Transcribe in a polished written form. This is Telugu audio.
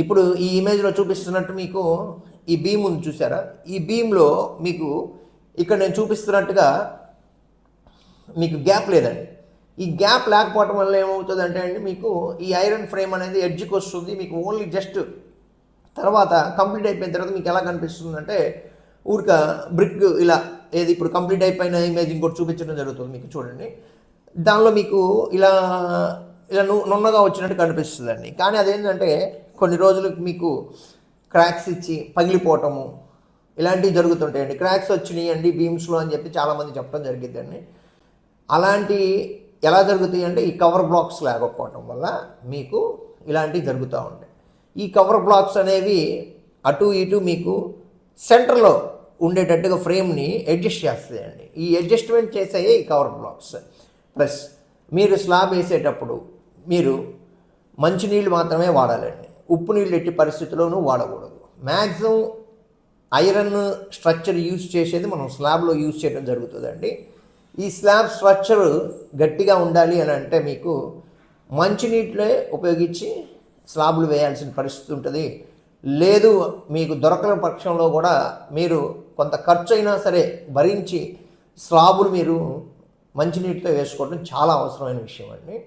ఇప్పుడు ఈ ఇమేజ్లో చూపిస్తున్నట్టు మీకు ఈ బీమ్ ఉంది చూసారా, ఈ బీమ్లో మీకు ఇక్కడ నేను చూపిస్తున్నట్టుగా మీకు గ్యాప్ లేదండి. ఈ గ్యాప్ లేకపోవటం వల్ల ఏమవుతుంది అంటే అండి, మీకు ఈ ఐరన్ ఫ్రేమ్ అనేది ఎడ్జ్కి వస్తుంది. మీకు ఓన్లీ జస్ట్ తర్వాత కంప్లీట్ అయిపోయిన తర్వాత మీకు ఎలా కనిపిస్తుంది అంటే ఊరిక బ్రిక్ ఇలా ఏది ఇప్పుడు కంప్లీట్ అయిపోయిన ఇమేజ్ ఇంకోటి చూపించడం జరుగుతుంది మీకు చూడండి. దానిలో మీకు ఇలా ఇలా నున్నగా వచ్చినట్టు కనిపిస్తుందండి. కానీ అదేంటంటే కొన్ని రోజులకు మీకు క్రాక్స్ ఇచ్చి పగిలిపోవటము ఇలాంటివి జరుగుతుంటాయండి. క్రాక్స్ వచ్చినాయి అండి బీమ్స్లో అని చెప్పి చాలామంది చెప్పడం జరిగిద్దండి. అలాంటి ఎలా జరుగుతాయి అంటే ఈ కవర్ బ్లాక్స్ లేకపోవటం వల్ల మీకు ఇలాంటివి జరుగుతూ ఉంటాయి. ఈ కవర్ బ్లాక్స్ అనేవి అటు ఇటు మీకు సెంటర్లో ఉండేటట్టుగా ఫ్రేమ్ని అడ్జస్ట్ చేస్తాయండి. ఈ అడ్జస్ట్మెంట్ చేసేయే ఈ కవర్ బ్లాక్స్. ప్లస్ మీరు స్లాబ్ వేసేటప్పుడు మీరు మంచినీళ్ళు మాత్రమే వాడాలండి. ఉప్పు నీళ్ళు ఎట్టి పరిస్థితుల్లోనూ వాడకూడదు. మ్యాక్సిమం ఐరన్ స్ట్రక్చర్ యూజ్ చేసేది మనం స్లాబ్లో యూజ్ చేయడం జరుగుతుందండి. ఈ స్లాబ్ స్ట్రక్చర్ గట్టిగా ఉండాలి అని అంటే మీకు మంచినీటిలో ఉపయోగించి స్లాబ్లు వేయాల్సిన పరిస్థితి ఉంటుంది. లేదు మీకు దొరకని పక్షంలో కూడా మీరు కొంత ఖర్చు అయినా సరే భరించి స్లాబులు మీరు మంచినీటితో వేసుకోవడం చాలా అవసరమైన విషయం అండి.